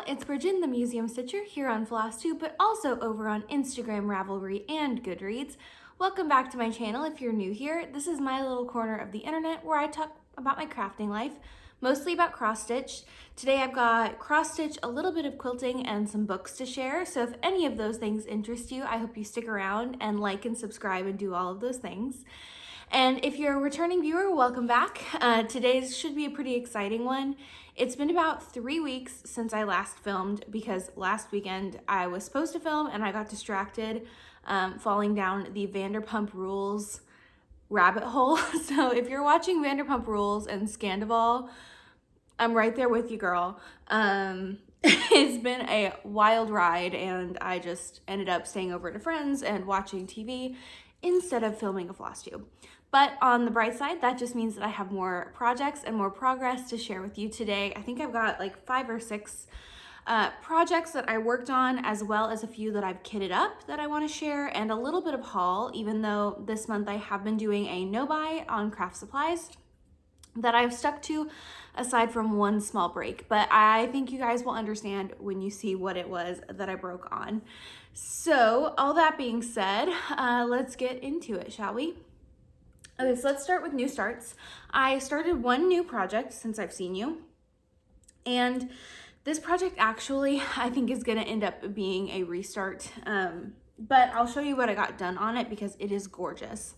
it's Brijin, the Museum Stitcher, here on Flosstube, but also over on Instagram, Ravelry, and Goodreads. Welcome back to my channel if you're new here. This is my little corner of the internet where I talk about my crafting life, mostly about cross-stitch. Today I've got cross-stitch, a little bit of quilting, and some books to share, so if any of those things interest you, I hope you stick around and like and subscribe and do all of those things. And if you're a returning viewer, welcome back. Today's should be a pretty exciting one. It's been about 3 weeks since I last filmed because last weekend I was supposed to film and I got distracted falling down the Vanderpump Rules rabbit hole. So if you're watching Vanderpump Rules and Scandival, I'm right there with you, girl. It's been a wild ride and I just ended up staying over to friends and watching TV instead of filming a Flosstube. But on the bright side, that just means that I have more projects and more progress to share with you today. I think I've got like 5 or 6 projects that I worked on, as well as a few that I've kitted up that I want to share, and a little bit of haul, even though this month I have been doing a no-buy on craft supplies that I've stuck to, aside from one small break. But I think you guys will understand when you see what it was that I broke on. So all that being said, let's get into it, shall we? Okay, so let's start with new starts. I started one new project since I've seen you, and this project actually I think is gonna end up being a restart, but I'll show you what I got done on it because it is gorgeous.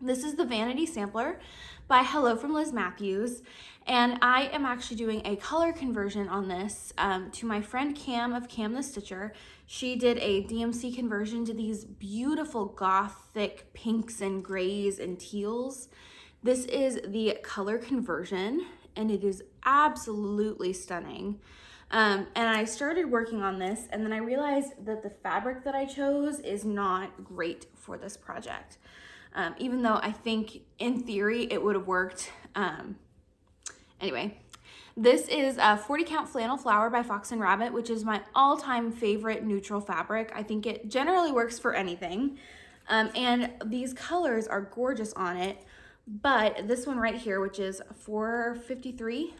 This is the Vanity sampler by Hello from Liz Mathews, and I am actually doing a color conversion on this to my friend Cam of Cam the Stitcher. She did a DMC conversion to these beautiful gothic pinks and grays and teals. This is the color conversion and it is absolutely stunning. And I started working on this and then I realized that the fabric that I chose is not great for this project. Even though I think in theory it would have worked. Anyway, this is a 40 count Flannel Flower by Fox and Rabbit, which is my all-time favorite neutral fabric. I think it generally works for anything. And these colors are gorgeous on it, but this one right here, which is 453,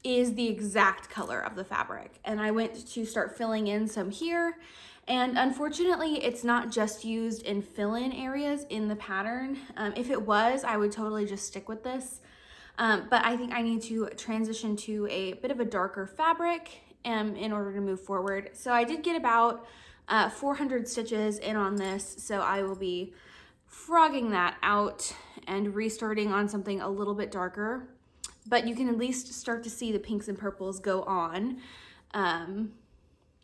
is the exact color of the fabric. And I went to start filling in some here, and unfortunately it's not just used in fill-in areas in the pattern. If it was, I would totally just stick with this. But I think I need to transition to a bit of a darker fabric in order to move forward. So I did get about 400 stitches in on this, so I will be frogging that out and restarting on something a little bit darker. But you can at least start to see the pinks and purples go on.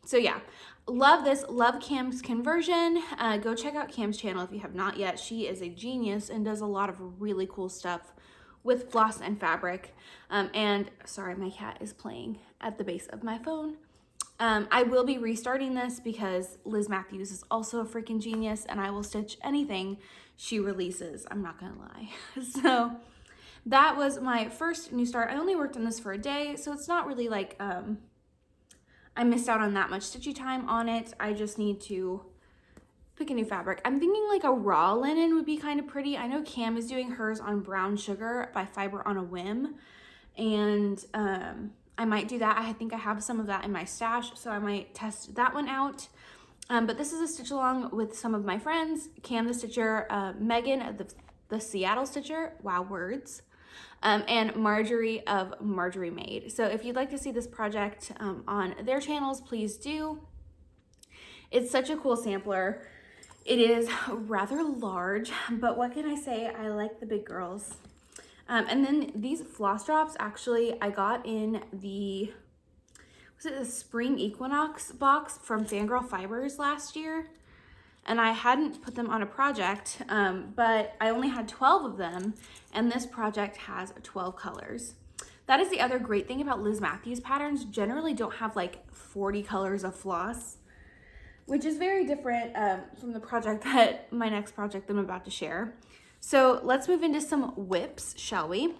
So yeah, love this, love Cam's conversion. Go check out Cam's channel if you have not yet. She is a genius and does a lot of really cool stuff with floss and fabric. And sorry, my cat is playing at the base of my phone. I will be restarting this because Liz Mathews is also a freaking genius and I will stitch anything she releases, I'm not gonna lie. So that was my first new start. I only worked on this for a day, so it's not really like I missed out on that much stitchy time on it. I just need to pick a new fabric. I'm thinking like a raw linen would be kind of pretty. I know Cam is doing hers on Brown Sugar by Fiber on a Whim, and I might do that. I think I have some of that in my stash, so I might test that one out. But this is a stitch along with some of my friends, Cam the Stitcher, Megan the Seattle Stitcher, wow words, and Marjorie of Marjorie Made. So if you'd like to see this project on their channels, please do. It's such a cool sampler. It is rather large, but what can I say? I like the big girls. And then these floss drops, actually, I got in the, was it the Spring Equinox box from FanGirl Fibers last year? And I hadn't put them on a project, but I only had 12 of them, and this project has 12 colors. That is the other great thing about Liz Mathews patterns. Generally don't have like 40 colors of floss, which is very different from the project my next project that I'm about to share. So let's move into some whips, shall we?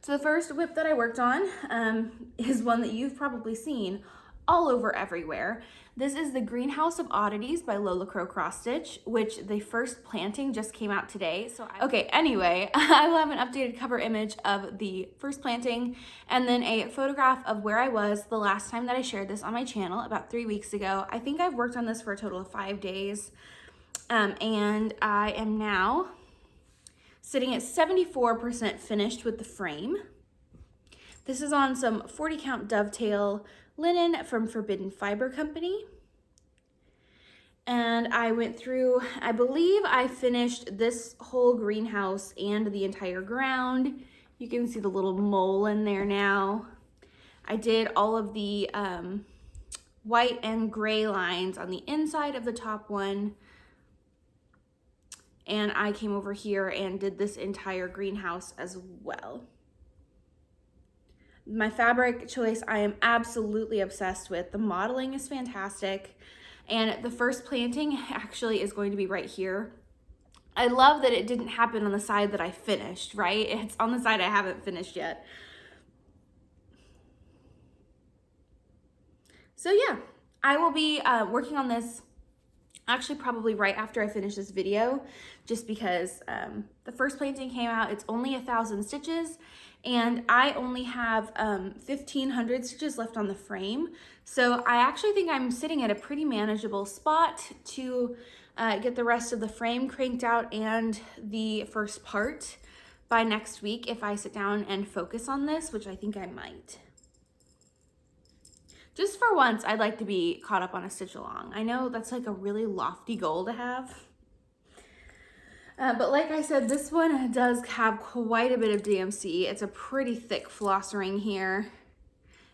So the first whip that I worked on is one that you've probably seen all over everywhere. This is the Greenhouse of Oddities by Lola Cross Stitch, which the first planting just came out today. Okay, anyway, I will have an updated cover image of the first planting and then a photograph of where I was the last time that I shared this on my channel about 3 weeks ago. I think I've worked on this for a total of 5 days, and I am now sitting at 74% finished with the frame. This is on some 40 count dovetail linen from Forbidden Fiber Company. And I went through, I believe I finished this whole greenhouse and the entire ground. You can see the little mole in there now. I did all of the white and gray lines on the inside of the top one. And I came over here and did this entire greenhouse as well. My fabric choice, I am absolutely obsessed with. The modeling is fantastic. And the first planting actually is going to be right here. I love that it didn't happen on the side that I finished, right? It's on the side I haven't finished yet. So yeah, I will be working on this actually probably right after I finish this video, just because the first planting came out. It's only 1,000 stitches, and I only have 1,500 stitches left on the frame. So I actually think I'm sitting at a pretty manageable spot to get the rest of the frame cranked out and the first part by next week if I sit down and focus on this, which I think I might. Just for once, I'd like to be caught up on a stitch along. I know that's like a really lofty goal to have. But like I said, this one does have quite a bit of DMC. It's a pretty thick floss ring here.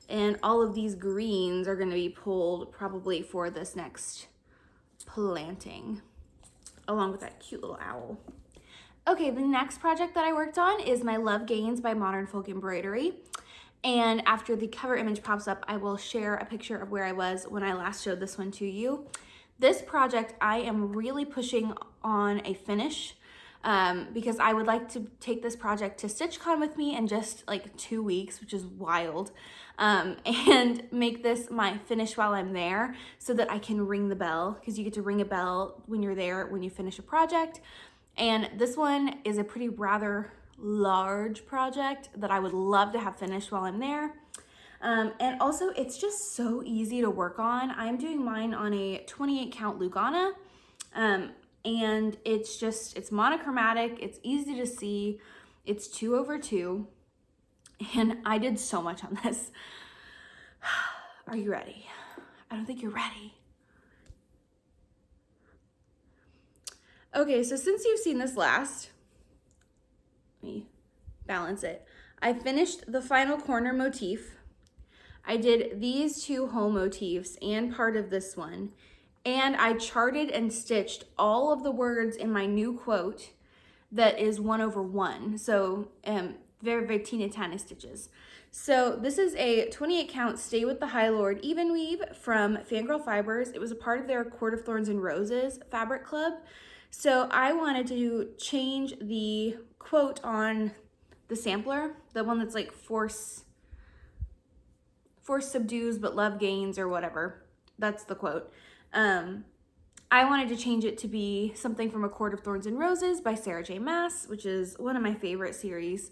And all of these greens are going to be pulled probably for this next planting, along with that cute little owl. Okay, the next project that I worked on is my Love Gains by Modern Folk Embroidery. And after the cover image pops up, I will share a picture of where I was when I last showed this one to you. This project, I am really pushing on a finish because I would like to take this project to StitchCon with me in just like 2 weeks, which is wild, and make this my finish while I'm there so that I can ring the bell, because you get to ring a bell when you're there when you finish a project. And this one is a pretty rather large project that I would love to have finished while I'm there. And also it's just so easy to work on. I'm doing mine on a 28 count Lugana, and it's monochromatic, it's easy to see, it's 2/2, and I did so much on this. Are you ready? I don't think you're ready. Okay, so since you've seen this last, let me balance it. I finished the final corner motif. I did these 2 whole motifs and part of this one, and I charted and stitched all of the words in my new quote that is 1/1. So very teeny tiny stitches. So this is a 28 count Stay with the High Lord even weave from FanGirl Fibers. It was a part of their Court of Thorns and Roses fabric club. So I wanted to change the quote on the sampler, the one that's like force subdues but love gains or whatever. That's the quote. I wanted to change it to be something from A Court of Thorns and Roses by Sarah J. Maas, which is one of my favorite series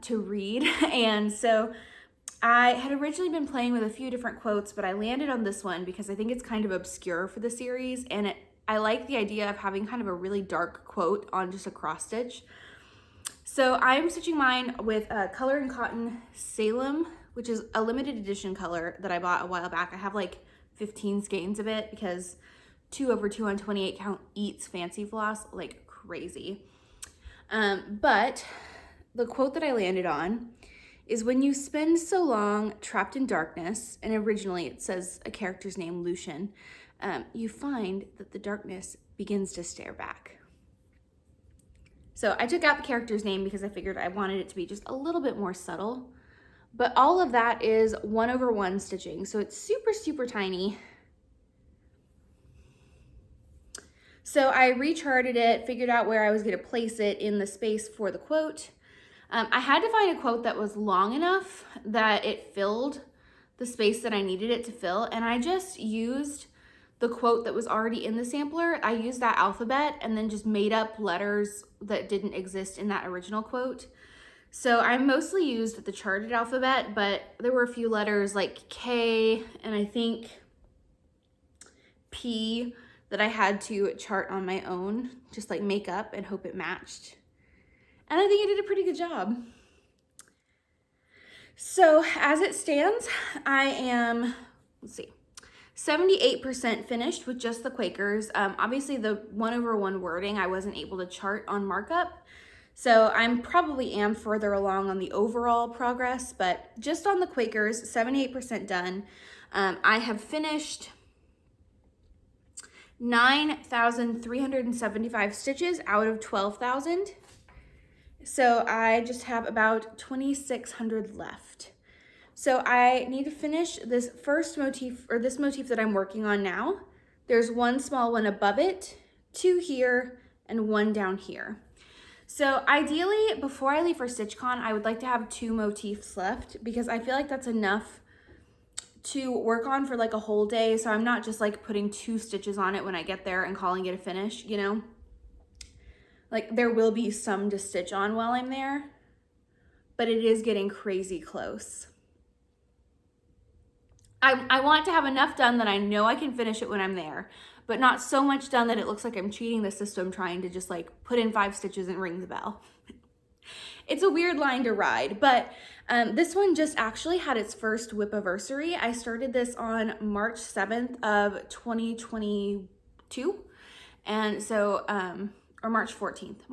to read. And so I had originally been playing with a few different quotes, but I landed on this one because I think it's kind of obscure for the series, and I like the idea of having kind of a really dark quote on just a cross stitch. So I'm stitching mine with Colour Cotton Salem, which is a limited edition color that I bought a while back. I have like 15 skeins of it because 2/2 on 28 count eats fancy floss like crazy. But the quote that I landed on is, when you spend so long trapped in darkness, and originally it says a character's name, Lucian, you find that the darkness begins to stare back. So I took out the character's name because I figured I wanted it to be just a little bit more subtle. But all of that is 1/1 stitching, so it's super tiny. So I recharted it, figured out where I was going to place it in the space for the quote. I had to find a quote that was long enough that it filled the space that I needed it to fill, and I just used the quote that was already in the sampler. I used that alphabet and then just made up letters that didn't exist in that original quote. So I mostly used the charted alphabet, but there were a few letters like K and I think P that I had to chart on my own, just like make up and hope it matched. And I think I did a pretty good job. So as it stands, I am, let's see, 78% finished with just the Quakers. Obviously the 1/1 wording I wasn't able to chart on markup. So I'm probably am further along on the overall progress, but just on the Quakers, 78% done. I have finished 9,375 stitches out of 12,000. So I just have about 2,600 left. So I need to finish this first motif, or this motif that I'm working on now. There's one small one above it, 2 here, and 1 down here. So ideally, before I leave for StitchCon, I would like to have 2 motifs left because I feel like that's enough to work on for like a whole day. So I'm not just like putting 2 stitches on it when I get there and calling it a finish, you know? Like there will be some to stitch on while I'm there, but it is getting crazy close. I want to have enough done that I know I can finish it when I'm there, but not so much done that it looks like I'm cheating the system trying to just like put in 5 stitches and ring the bell. It's a weird line to ride, but this one just actually had its first whip-iversary. I started this on March 7th of 2022, and so, or March 14th,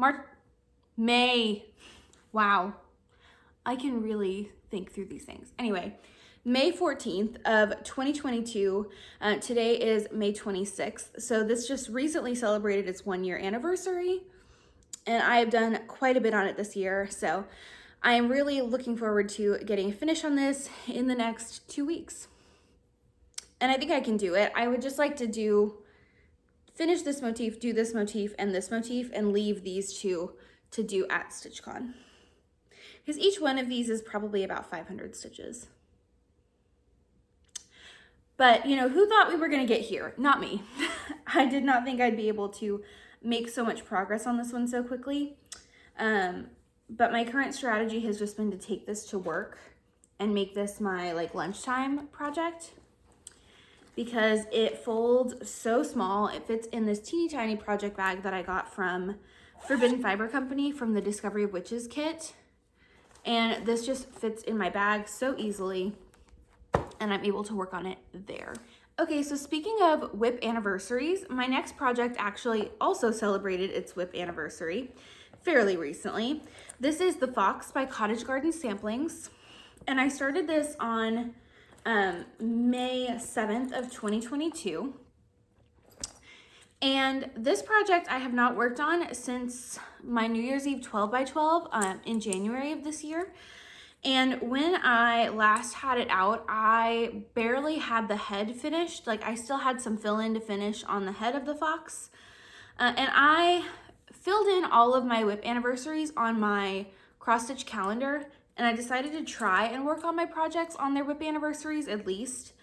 May, wow, I can really think through these things. Anyway, May 14th of 2022, today is May 26th, so this just recently celebrated its 1-year anniversary, and I have done quite a bit on it this year, so I am really looking forward to getting a finish on this in the next 2 weeks. And I think I can do it. I would just like to finish this motif, do this motif, and leave these 2 to do at StitchCon. Because each one of these is probably about 500 stitches. But, you know, who thought we were going to get here? Not me. I did not think I'd be able to make so much progress on this one so quickly. But my current strategy has just been to take this to work and make this my like lunchtime project because it folds so small. It fits in this teeny tiny project bag that I got from Forbidden Fiber Company from the Discovery of Witches kit. And this just fits in my bag so easily and I'm able to work on it there. Okay, so speaking of whip anniversaries, my next project actually also celebrated its whip anniversary fairly recently. This is the Fox by Cottage Garden Samplings, and I started this on May 7th of 2022. And this project I have not worked on since my New Year's Eve 12 by 12 in January of this year. And when I last had it out, I barely had the head finished. Like I still had some fill-in to finish on the head of the fox. And I filled in all of my whip anniversaries on my cross-stitch calendar. And I decided to try and work on my projects on their whip anniversaries at least.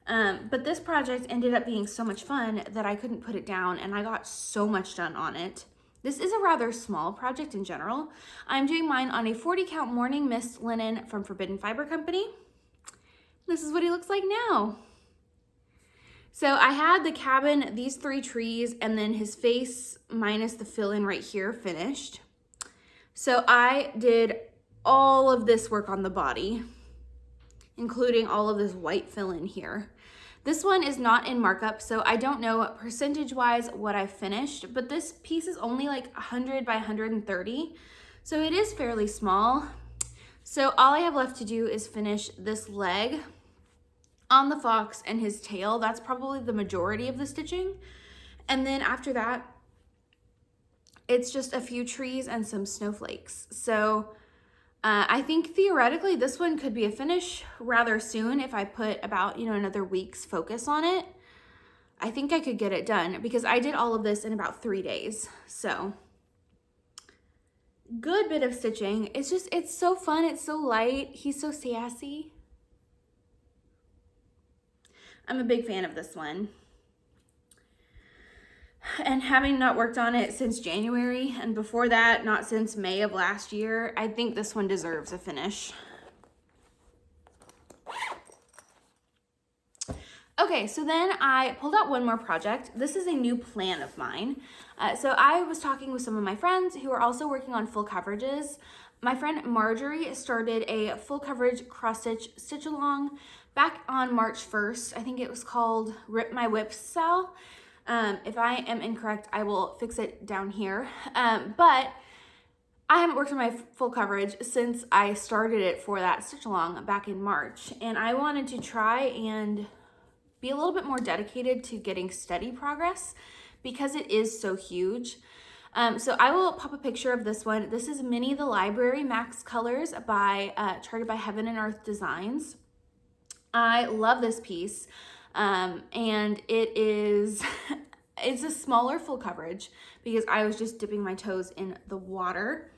But this project ended up being so much fun that I couldn't put it down and I got so much done on it. This is a rather small project in general. I'm doing mine on a 40 count morning mist linen from Forbidden Fiber Company. This is what he looks like now. So I had the cabin, these 3 trees, and then his face minus the fill-in right here finished. So I did all of this work on the body, including all of this white fill-in here. This one is not in markup, so I don't know percentage-wise what I finished, but this piece is only like 100 by 130, so it is fairly small. So all I have left to do is finish this leg on the fox and his tail. That's probably the majority of the stitching. And then after that, it's just a few trees and some snowflakes. So I think theoretically this one could be a finish rather soon if I put about, another week's focus on it. I think I could get it done because I did all of this in about 3 days. So good bit of stitching. It's so fun. It's so light. He's so sassy. I'm a big fan of this one. And having not worked on it since January, and before that, not since May of last year, I think this one deserves a finish. Okay, so then I pulled out one more project. This is a new plan of mine. So I was talking with some of my friends who are also working on full coverages. My friend Marjorie started a full coverage cross stitch stitch along back on March 1st. I think it was called Rip My Whip Style. If I am incorrect, I will fix it down here. But I haven't worked on my full coverage since I started it for that stitch along back in March. And I wanted to try and be a little bit more dedicated to getting steady progress because it is so huge. So I will pop a picture of this one. This is Minnie the Library Max Colors by charted by Heaven and Earth Designs. I love this piece, and it is it's a smaller full coverage because I was just dipping my toes in the water.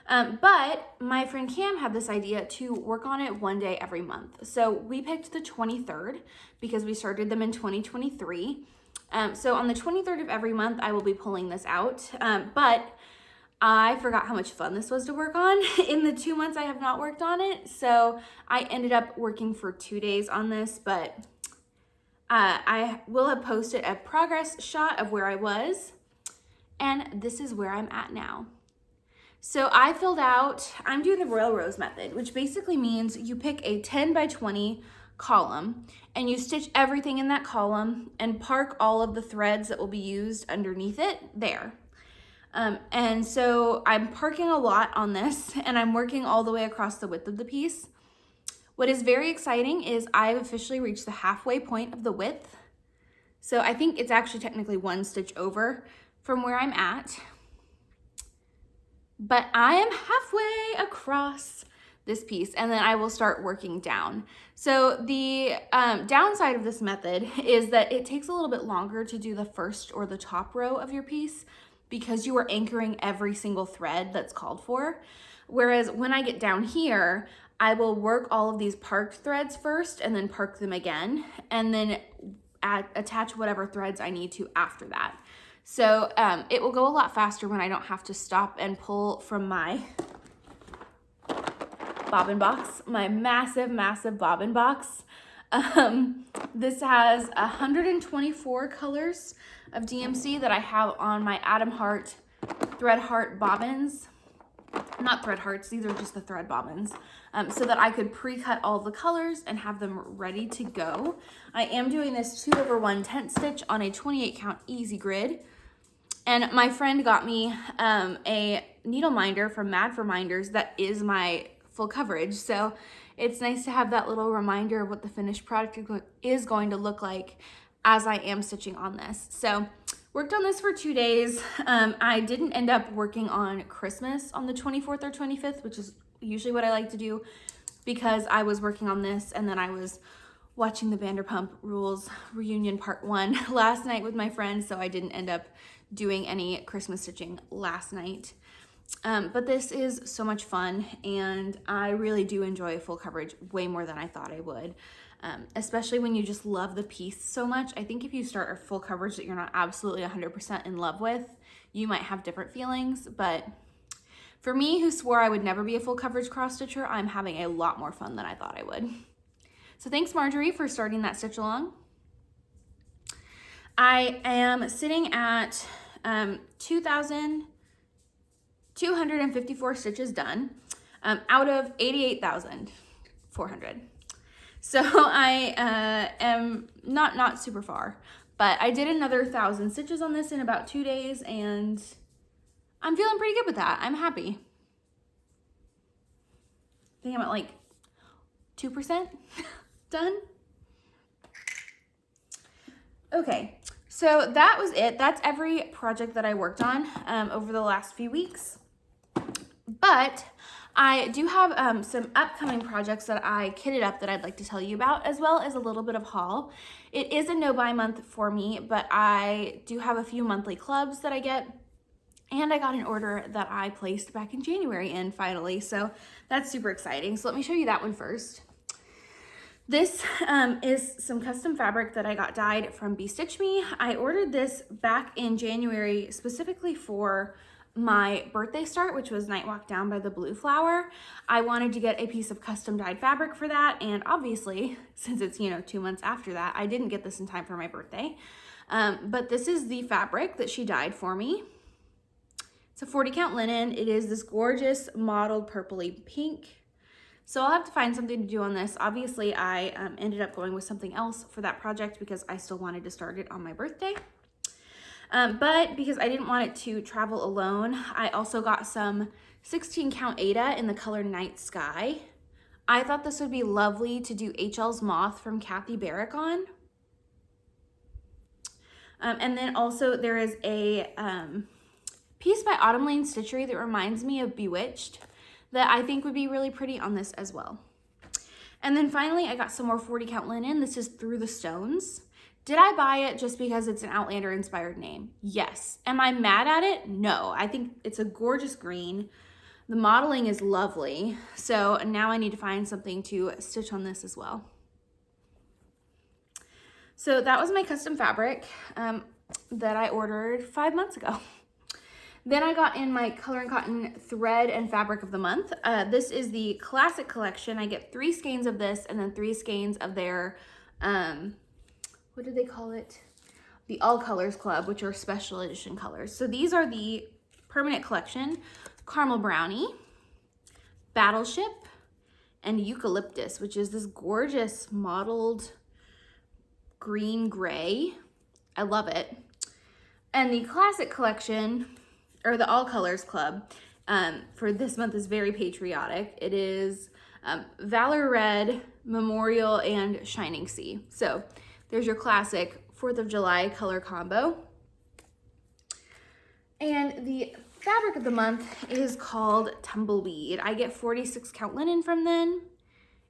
But my friend Cam had this idea to work on it one day every month. So we picked the 23rd because we started them in 2023. So on the 23rd of every month, I will be pulling this out. But I forgot how much fun this was to work on in the 2 months I have not worked on it. So I ended up working for 2 days on this, but I will have posted a progress shot of where I was. And this is where I'm at now. So I filled out, I'm doing the Royal Rose method, which basically means you pick a 10 by 20 column and you stitch everything in that column and park all of the threads that will be used underneath it there. And so I'm parking a lot on this and I'm working all the way across the width of the piece. What is very exciting is I've officially reached the halfway point of the width. So I think it's actually technically one stitch over from where I'm at. But I am halfway across this piece and then I will start working down. So the downside of this method is that it takes a little bit longer to do the first or the top row of your piece because you are anchoring every single thread that's called for. Whereas when I get down here, I will work all of these parked threads first and then park them again and then attach whatever threads I need to after that. So it will go a lot faster when I don't have to stop and pull from my bobbin box, my massive, massive bobbin box. This has 124 colors of DMC that I have on my Atom Heart Thread Heart bobbins. Not thread hearts, these are just the thread bobbins, so that I could pre-cut all the colors and have them ready to go. I am doing this 2/1 tent stitch on a 28 count easy grid. And my friend got me a needle minder from Mad for Minders that is my full coverage. So it's nice to have that little reminder of what the finished product is going to look like as I am stitching on this. So worked on this for 2 days. I didn't end up working on Christmas on the 24th or 25th, which is usually what I like to do because I was working on this and then I was watching the Vanderpump Rules reunion part 1 last night with my friends, so I didn't end up doing any Christmas stitching last night. But this is so much fun and I really do enjoy full coverage way more than I thought I would, especially when you just love the piece so much. I think if you start a full coverage that you're not absolutely 100% in love with, you might have different feelings, but for me who swore I would never be a full coverage cross stitcher, I'm having a lot more fun than I thought I would. So thanks Marjorie for starting that stitch along. I am sitting at 2,254 stitches done out of 88,400. So I am not super far, but I did another 1,000 stitches on this in about 2 days and I'm feeling pretty good with that. I'm happy. I think I'm at like 2% done. Okay, so that was it. That's every project that I worked on over the last few weeks. But I do have some upcoming projects that I kitted up that I'd like to tell you about, as well as a little bit of haul. It is a no-buy month for me, but I do have a few monthly clubs that I get, and I got an order that I placed back in January in finally, so that's super exciting. So let me show you that one first. This is some custom fabric that I got dyed from Stitch Me. I ordered this back in January specifically for my birthday start, which was Night Walk Down by the Blue Flower. I wanted to get a piece of custom dyed fabric for that, and obviously, since it's, you know, 2 months after that, I didn't get this in time for my birthday. But this is the fabric that she dyed for me. It's a 40 count linen. It is this gorgeous mottled purpley pink. So I'll have to find something to do on this. Obviously, I ended up going with something else for that project because I still wanted to start it on my birthday. But because I didn't want it to travel alone, I also got some 16 count Aida in the color Night Sky. I thought this would be lovely to do HL's Moth from Kathy Barrick on. And then also there is a piece by Autumn Lane Stitchery that reminds me of Bewitched that I think would be really pretty on this as well. And then finally, I got some more 40 count linen. This is Through the Stones. Did I buy it just because it's an Outlander inspired name? Yes. Am I mad at it? No. I think it's a gorgeous green. The modeling is lovely. So now I need to find something to stitch on this as well. So that was my custom fabric that I ordered 5 months ago. Then I got in my Colour Cotton thread and fabric of the month. This is the classic collection. I get 3 skeins of this and then 3 skeins of their, what do they call it? The All Colors Club, which are special edition colors. So these are the permanent collection: Caramel Brownie, Battleship, and Eucalyptus, which is this gorgeous mottled green gray. I love it. And the classic collection, or the All Colors Club, for this month is very patriotic. It is Valor Red, Memorial, and Shining Sea. So there's your classic 4th of July color combo. And the fabric of the month is called Tumbleweed. I get 46 count linen from them.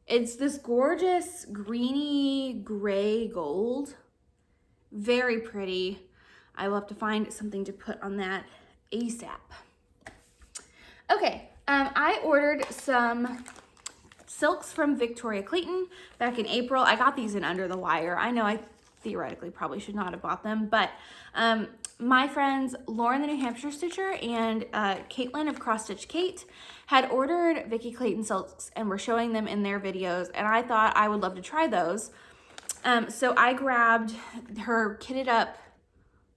It's this gorgeous greeny gray gold. Very pretty. I will have to find something to put on that ASAP. Okay, I ordered some silks from Victoria Clayton back in April. I got these in Under the Wire. I know I theoretically probably should not have bought them, but my friends Lauren the New Hampshire Stitcher and Caitlin of Cross Stitch Kate had ordered Vicky Clayton silks and were showing them in their videos, and I thought I would love to try those. So I grabbed her kitted up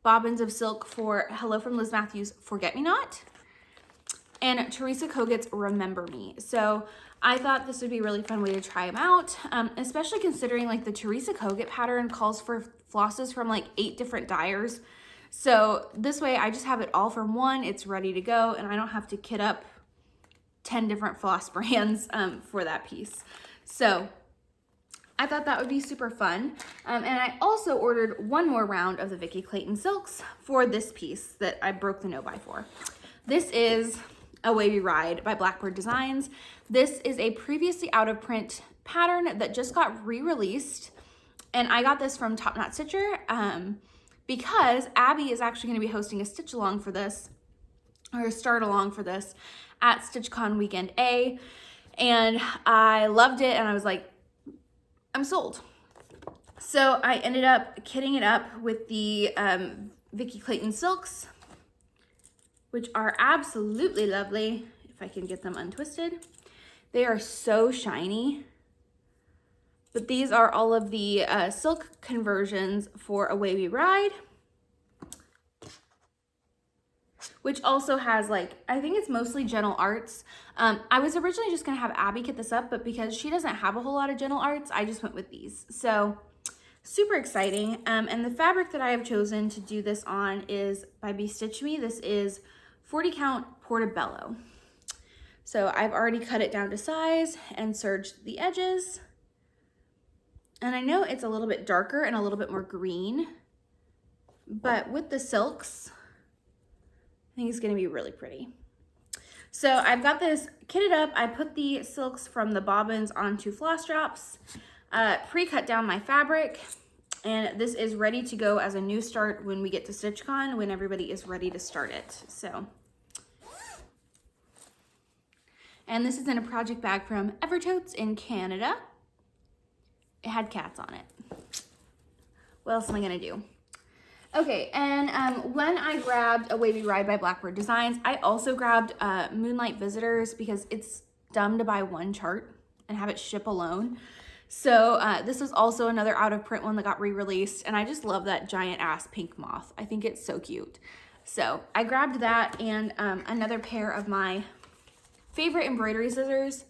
bobbins of silk for Hello from Liz Mathews Forget Me Not and Teresa Kogut's Remember Me. So I thought this would be a really fun way to try them out, especially considering like the Teresa Kogut pattern calls for flosses from like 8 different dyers. So this way I just have it all from one, it's ready to go, and I don't have to kit up 10 different floss brands for that piece. So I thought that would be super fun. And I also ordered one more round of the Vicky Clayton silks for this piece that I broke the no-buy for. This is A Wavy Ride by Blackbird Designs. This is a previously out of print pattern that just got re-released. And I got this from Top Knot Stitcher because Abby is actually gonna be hosting a stitch along for this, or a start along for this at StitchCon Weekend A. And I loved it and I was like, I'm sold. So I ended up kitting it up with the Vicky Clayton silks, which are absolutely lovely. If I can get them untwisted. They are so shiny. But these are all of the silk conversions for A Wavy Ride, which also has like, I think it's mostly Gentle Arts. I was originally just gonna have Abby kit this up, but because she doesn't have a whole lot of Gentle Arts, I just went with these. So super exciting. And the fabric that I have chosen to do this on is by Stitch Me. This is 40 count Portobello. So I've already cut it down to size and serged the edges. And I know it's a little bit darker and a little bit more green, but with the silks, I think it's gonna be really pretty. So I've got this kitted up. I put the silks from the bobbins onto floss drops, pre-cut down my fabric, and this is ready to go as a new start when we get to StitchCon, when everybody is ready to start it. So, and this is in a project bag from Evertotes in Canada. It had cats on it. What else am I gonna do? Okay, and when I grabbed A Wavy Ride by Blackbird Designs, I also grabbed Moonlight Visitors because it's dumb to buy one chart and have it ship alone. So this is also another out of print one that got re-released, and I just love that giant ass pink moth. I think it's so cute. So I grabbed that and another pair of my favorite embroidery scissors.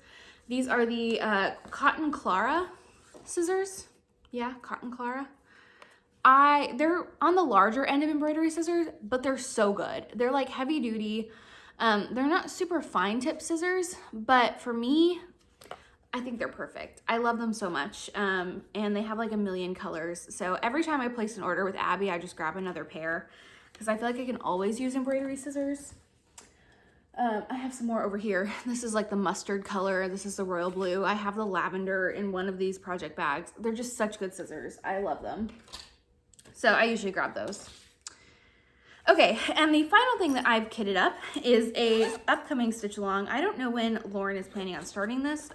These are the Cotton Clara scissors. Yeah, Cotton Clara. They're on the larger end of embroidery scissors, but they're so good. They're like heavy duty. They're not super fine tip scissors, but for me, I think they're perfect. I love them so much. And they have like a million colors. So every time I place an order with Abby, I just grab another pair because I feel like I can always use embroidery scissors. I have some more over here. This is like the mustard color. This is the royal blue. I have the lavender in one of these project bags. They're just such good scissors. I love them. So I usually grab those. Okay, and the final thing that I've kitted up is a upcoming stitch along. I don't know when Lauren is planning on starting this,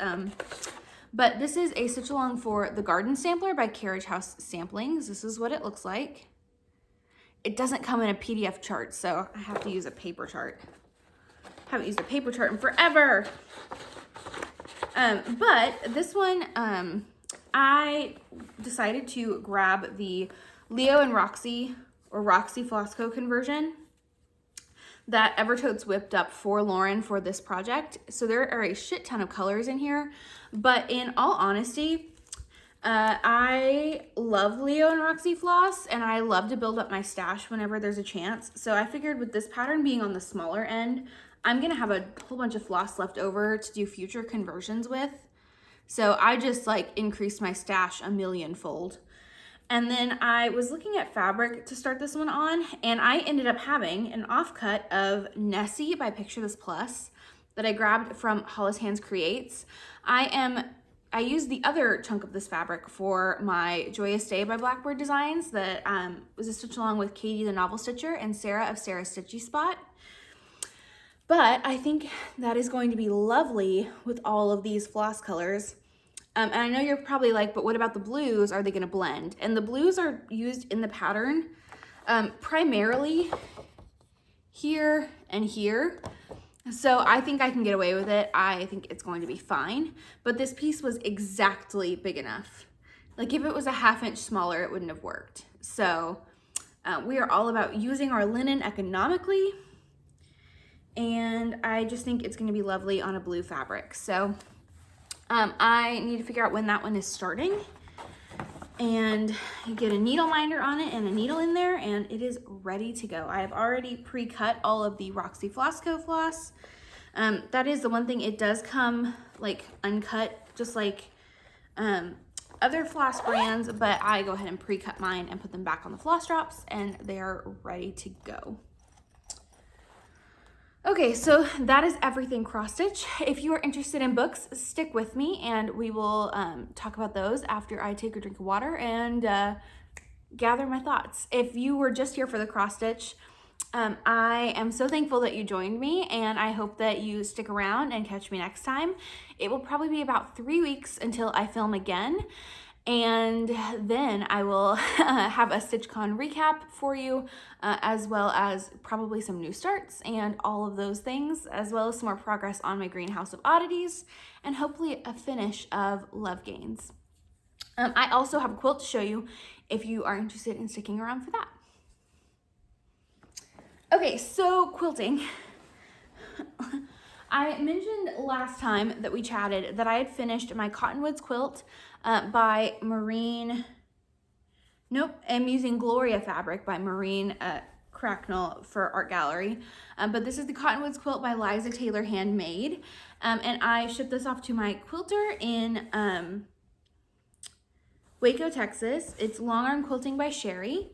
but this is a stitch along for The Garden Sampler by Carriage House Samplings. This is what it looks like. It doesn't come in a PDF chart, so I have to use a paper chart. Haven't used a paper chart in forever. But this one, I decided to grab the Leo and Roxy, or Roxy Flossco conversion that Evertotes whipped up for Lauren for this project. So there are a shit ton of colors in here, but in all honesty, I love Leo and Roxy floss, and I love to build up my stash whenever there's a chance. So I figured with this pattern being on the smaller end, I'm gonna have a whole bunch of floss left over to do future conversions with. So I just like increased my stash a millionfold. And then I was looking at fabric to start this one on, and I ended up having an offcut of Nessie by Picture This Plus that I grabbed from Hollis Hands Creates. I used the other chunk of this fabric for my Joyous Day by Blackbird Designs that was a stitch along with Katie the Novel Stitcher and Sarah of Sarah's Stitchy Spot. But I think that is going to be lovely with all of these floss colors. And I know you're probably like, but what about the blues? Are they gonna blend? And the blues are used in the pattern primarily here and here. So I think I can get away with it. I think it's going to be fine. But this piece was exactly big enough. Like if it was a ½ inch smaller, it wouldn't have worked. So we are all about using our linen economically. And I just think it's gonna be lovely on a blue fabric. So I need to figure out when that one is starting and get a needle minder on it and a needle in there, and it is ready to go. I have already pre-cut all of the Roxy Flossco floss. That is the one thing, it does come like uncut, just like other floss brands, but I go ahead and pre-cut mine and put them back on the floss drops, and they are ready to go. Okay, so that is everything cross stitch. If you are interested in books, stick with me and we will talk about those after I take a drink of water and gather my thoughts. If you were just here for the cross stitch, I am so thankful that you joined me, and I hope that you stick around and catch me next time. It will probably be about 3 weeks until I film again. And then I will have a StitchCon recap for you, as well as probably some new starts and all of those things, as well as some more progress on my greenhouse of oddities, and hopefully a finish of Love Gains. I also have a quilt to show you if you are interested in sticking around for that. Okay, so quilting. I mentioned last time that we chatted that I had finished my Cottonwoods quilt by Maureen, I'm using Gloria fabric by Maureen Cracknell for Art Gallery. But this is the Cottonwoods quilt by Liza Taylor Handmade. And I shipped this off to my quilter in Waco, Texas. It's Long Arm Quilting by Sherry.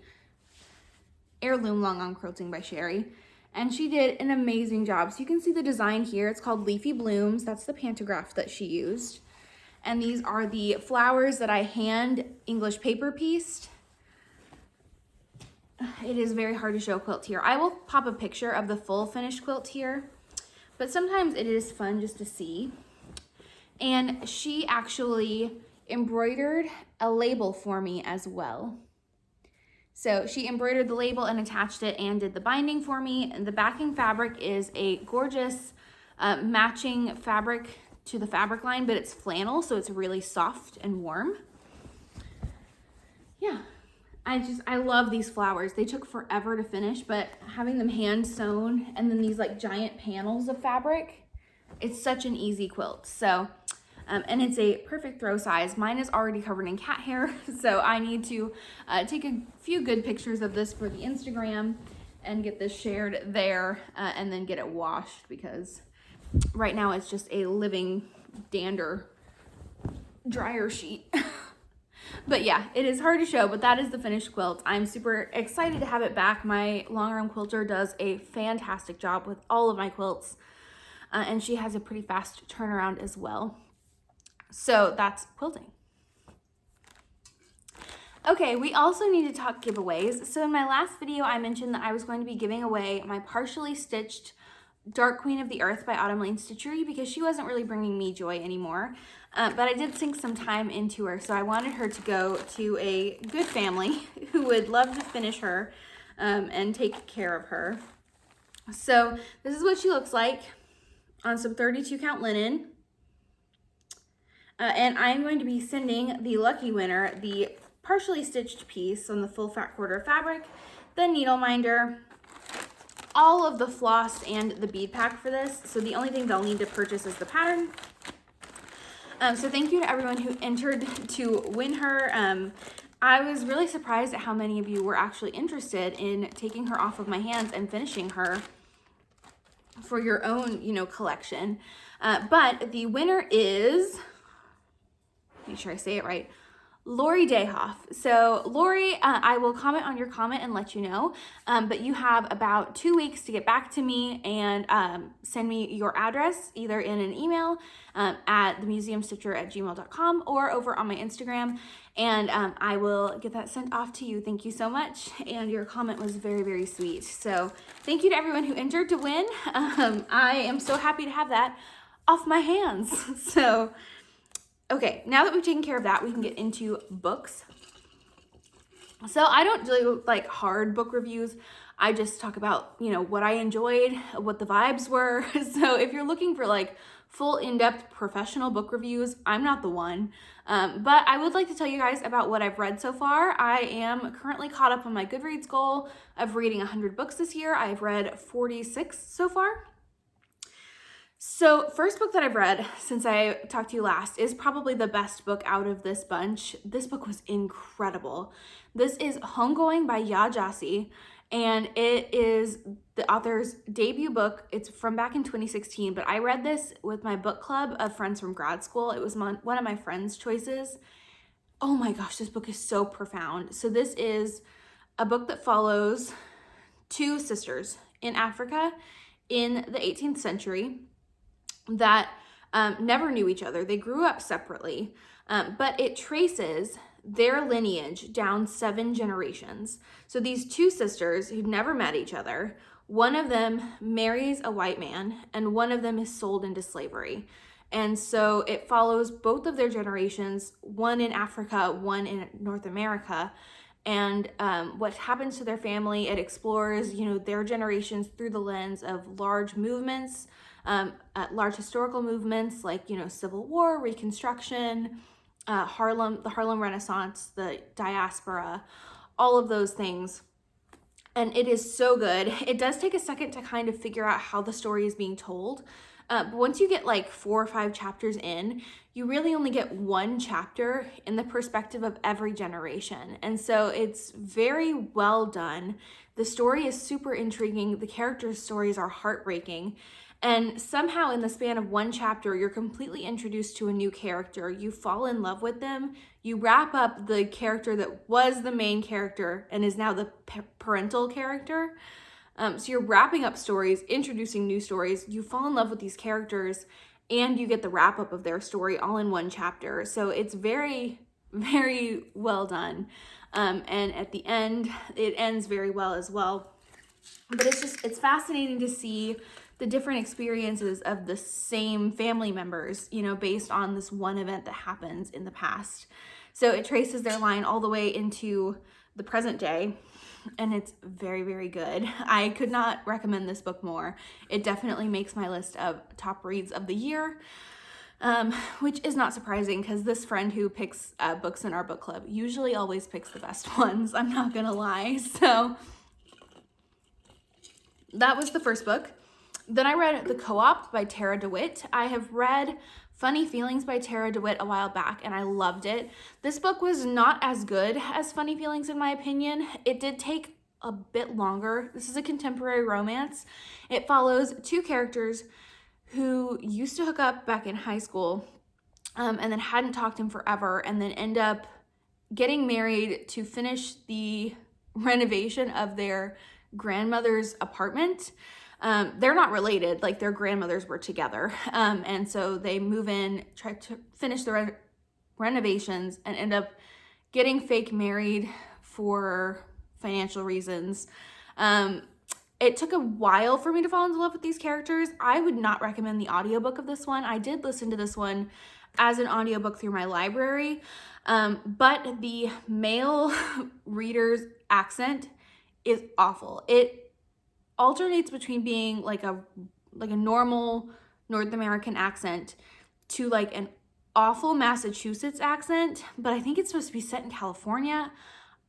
Heirloom Long Arm Quilting by Sherry. And she did an amazing job. So you can see the design here. It's called Leafy Blooms. That's the pantograph that she used. And these are the flowers that I hand English paper pieced. It is very hard to show a quilt here. I will pop a picture of the full finished quilt here, but sometimes it is fun just to see. And she actually embroidered a label for me as well. So she embroidered the label and attached it and did the binding for me. And the backing fabric is a gorgeous matching fabric to the fabric line, but it's flannel, so it's really soft and warm. Yeah, I love these flowers. They took forever to finish, but having them hand sewn and then these like giant panels of fabric, it's such an easy quilt. So, and it's a perfect throw size. Mine is already covered in cat hair, so I need to take a few good pictures of this for the Instagram and get this shared there and then get it washed, because right now it's just a living dander dryer sheet. But yeah, it is hard to show, but that is the finished quilt. I'm super excited to have it back. My long arm quilter does a fantastic job with all of my quilts, and she has a pretty fast turnaround as well. So that's quilting. Okay, we also need to talk giveaways. So in my last video, I mentioned that I was going to be giving away my partially stitched Dark Queen of the Earth by Autumn Lane Stitchery, because she wasn't really bringing me joy anymore. But I did sink some time into her, so I wanted her to go to a good family who would love to finish her and take care of her. So this is what she looks like on some 32 count linen. And I'm going to be sending the lucky winner the partially stitched piece on the full fat quarter fabric, the needle minder, all of the floss, and the bead pack for this. So the only thing they'll need to purchase is the pattern. So thank you to everyone who entered to win her. I was really surprised at how many of you were actually interested in taking her off of my hands and finishing her for your own, collection. But the winner is, make sure I say it right, Laurie Dayhoff. So Laurie, I will comment on your comment and let you know, but you have about 2 weeks to get back to me and send me your address, either in an email at themuseumstitcher@gmail.com or over on my Instagram, and I will get that sent off to you. Thank you so much, and your comment was very, very sweet. So thank you to everyone who entered to win. I am so happy to have that off my hands. So okay, now that we've taken care of that, we can get into books. So I don't do like hard book reviews. I just talk about, what I enjoyed, what the vibes were. So if you're looking for like full in-depth professional book reviews, I'm not the one. But I would like to tell you guys about what I've read so far. I am currently caught up on my Goodreads goal of reading 100 books this year. I've read 46 so far. So first book that I've read since I talked to you last is probably the best book out of this bunch. This book was incredible. This is Homegoing by Ya Jassy, and it is the author's debut book. It's from back in 2016, but I read this with my book club of friends from grad school. It was one of my friends' choices. Oh my gosh, this book is so profound. So this is a book that follows two sisters in Africa in the 18th century that never knew each other. They grew up separately, but it traces their lineage down 7 generations. So these two sisters who've never met each other, one of them marries a white man and one of them is sold into slavery. And so it follows both of their generations, one in Africa, one in North America, and what happens to their family. It explores, their generations through the lens of large movements, large historical movements like, Civil War, Reconstruction, the Harlem Renaissance, the diaspora, all of those things. And it is so good. It does take a second to kind of figure out how the story is being told. But once you get like 4 or 5 chapters in, you really only get one chapter in the perspective of every generation. And so it's very well done. The story is super intriguing. The characters' stories are heartbreaking. And somehow in the span of one chapter, you're completely introduced to a new character. You fall in love with them. You wrap up the character that was the main character and is now the parental character. So you're wrapping up stories, introducing new stories. You fall in love with these characters and you get the wrap up of their story all in one chapter. So it's very, very well done. And at the end, it ends very well as well. But it's fascinating to see the different experiences of the same family members, you know, based on this one event that happens in the past. So it traces their line all the way into the present day, and it's very, very good. I could not recommend this book more. It definitely makes my list of top reads of the year, which is not surprising because this friend who picks books in our book club usually always picks the best ones. I'm not gonna lie. So that was the first book. Then I read The Co-op by Tara DeWitt. I have read Funny Feelings by Tara DeWitt a while back, and I loved it. This book was not as good as Funny Feelings, in my opinion. It did take a bit longer. This is a contemporary romance. It follows two characters who used to hook up back in high school, and then hadn't talked in forever, and then end up getting married to finish the renovation of their grandmother's apartment. They're not related, like their grandmothers were together. And so they move in, try to finish the renovations, and end up getting fake married for financial reasons. It took a while for me to fall into love with these characters. I would not recommend the audiobook of this one. I did listen to this one as an audiobook through my library, but the male reader's accent is awful. It alternates between being like a normal North American accent to like an awful Massachusetts accent, but I think it's supposed to be set in California.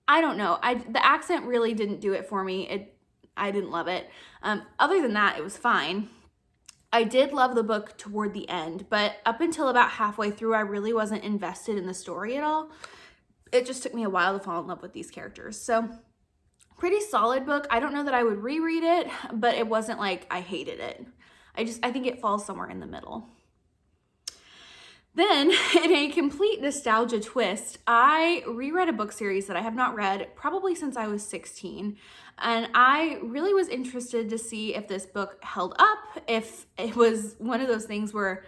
I don't know. The accent really didn't do it for me. I didn't love it. Other than that, it was fine. I did love the book toward the end, but up until about halfway through, I really wasn't invested in the story at all. It just took me a while to fall in love with these characters. So pretty solid book. I don't know that I would reread it, but it wasn't like I hated it. I think it falls somewhere in the middle. Then, in a complete nostalgia twist, I reread a book series that I have not read probably since I was 16. And I really was interested to see if this book held up, if it was one of those things where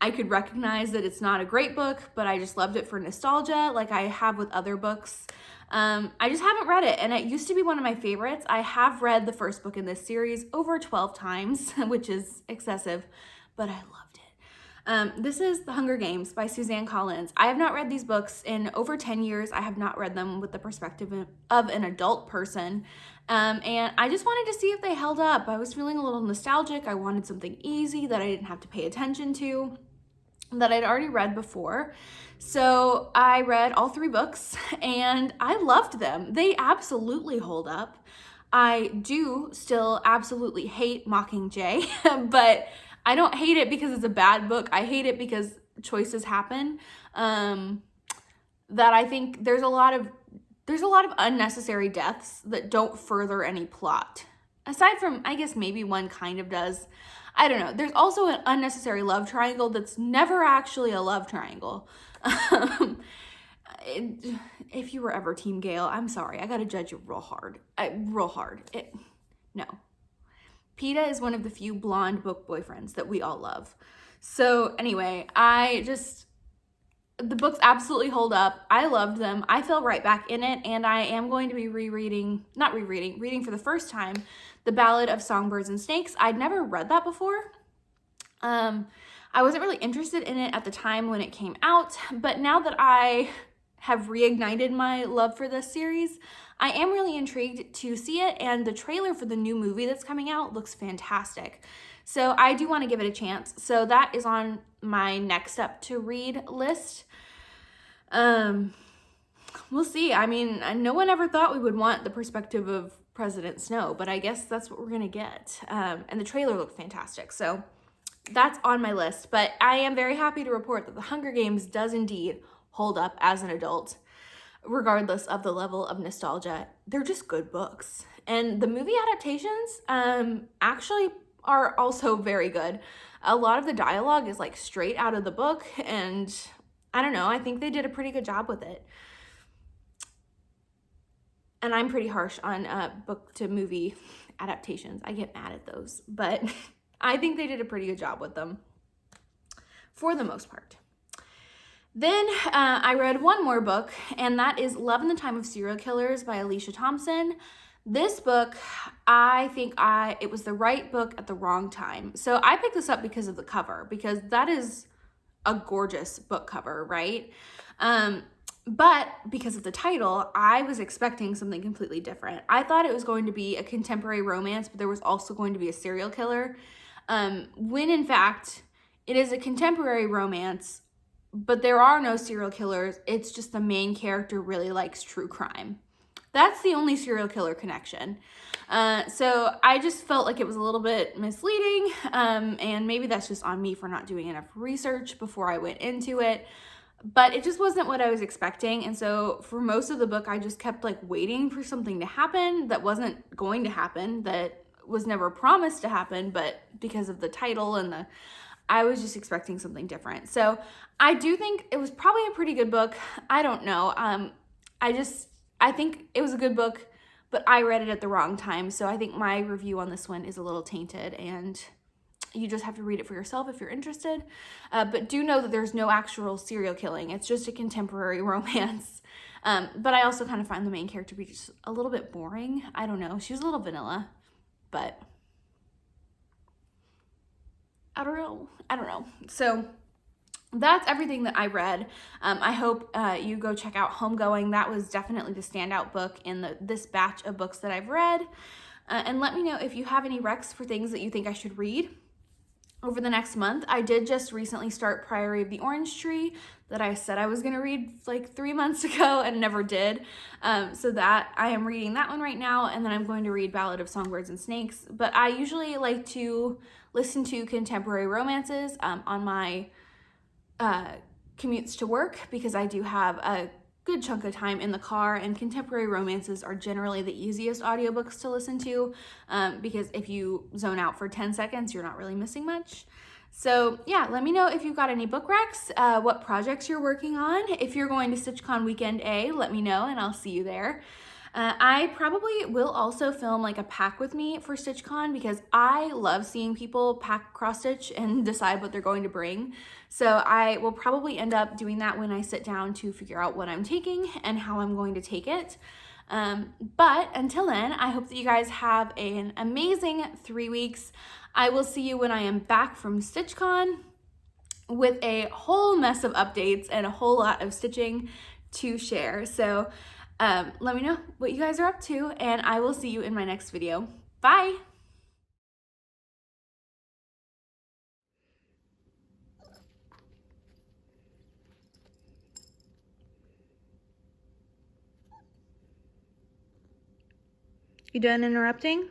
I could recognize that it's not a great book, but I just loved it for nostalgia, like I have with other books. I just haven't read it, and it used to be one of my favorites. I have read the first book in this series over 12 times, which is excessive, but I loved it. This is The Hunger Games by Suzanne Collins. I have not read these books in over 10 years. I have not read them with the perspective of an adult person, and I just wanted to see if they held up. I was feeling a little nostalgic. I wanted something easy that I didn't have to pay attention to, that I'd already read before. So I read all 3 books and I loved them. They absolutely hold up. I do still absolutely hate Mockingjay, but I don't hate it because it's a bad book. I hate it because choices happen. That I think there's a lot of unnecessary deaths that don't further any plot. Aside from, I guess maybe one kind of does. I don't know. There's also an unnecessary love triangle that's never actually a love triangle. If you were ever Team Gale, I'm sorry. I gotta judge you real hard. No. Peta is one of the few blonde book boyfriends that we all love. So anyway, the books absolutely hold up. I loved them. I fell right back in it, and I am going to be reading for the first time, The Ballad of Songbirds and Snakes. I'd never read that before. I wasn't really interested in it at the time when it came out, but now that I have reignited my love for this series, I am really intrigued to see it, and the trailer for the new movie that's coming out looks fantastic. So I do want to give it a chance. So that is on my next up to read list. We'll see. I mean, no one ever thought we would want the perspective of President Snow, but I guess that's what we're gonna get. And the trailer looked fantastic, so that's on my list. But I am very happy to report that The Hunger Games does indeed hold up as an adult, regardless of the level of nostalgia. They're just good books. And the movie adaptations actually are also very good. A lot of the dialogue is like straight out of the book, and I don't know, I think they did a pretty good job with it. And I'm pretty harsh on book to movie adaptations. I get mad at those, but I think they did a pretty good job with them for the most part. Then I read one more book, and that is Love in the Time of Serial Killers by Alicia Thompson. This book, I think it was the right book at the wrong time. So I picked this up because of the cover, because that is a gorgeous book cover, right? But because of the title, I was expecting something completely different. I thought it was going to be a contemporary romance, but there was also going to be a serial killer. When in fact, it is a contemporary romance, but there are no serial killers. It's just the main character really likes true crime. That's the only serial killer connection. So I just felt like it was a little bit misleading, and maybe that's just on me for not doing enough research before I went into it. But it just wasn't what I was expecting. And so for most of the book, I just kept like waiting for something to happen that wasn't going to happen, that was never promised to happen, but because of the title and I was just expecting something different. So I do think it was probably a pretty good book. I don't know. I think it was a good book, but I read it at the wrong time. So I think my review on this one is a little tainted, and you just have to read it for yourself if you're interested. But do know that there's no actual serial killing. It's just a contemporary romance. But I also kind of find the main character to be just a little bit boring. I don't know. She was a little vanilla, but I don't know. So that's everything that I read. I hope you go check out Homegoing. That was definitely the standout book in this batch of books that I've read. And let me know if you have any recs for things that you think I should read over the next month. I did just recently start Priory of the Orange Tree that I said I was going to read like 3 months ago and never did. So that I am reading that one right now, and then I'm going to read Ballad of Songbirds and Snakes. But I usually like to listen to contemporary romances on my commutes to work, because I do have a good chunk of time in the car, and contemporary romances are generally the easiest audiobooks to listen to, because if you zone out for 10 seconds, you're not really missing much. So yeah, let me know if you've got any book recs, what projects you're working on. If you're going to StitchCon Weekend A, let me know and I'll see you there. I probably will also film like a pack with me for StitchCon, because I love seeing people pack cross stitch and decide what they're going to bring. So I will probably end up doing that when I sit down to figure out what I'm taking and how I'm going to take it. But until then, I hope that you guys have an amazing 3 weeks. I will see you when I am back from StitchCon with a whole mess of updates and a whole lot of stitching to share. So let me know what you guys are up to, and I will see you in my next video. Bye! You done interrupting?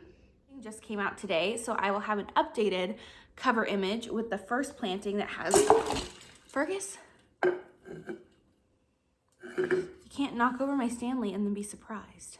Just came out today, so I will have an updated cover image with the first planting that has Fergus. You can't knock over my Stanley and then be surprised.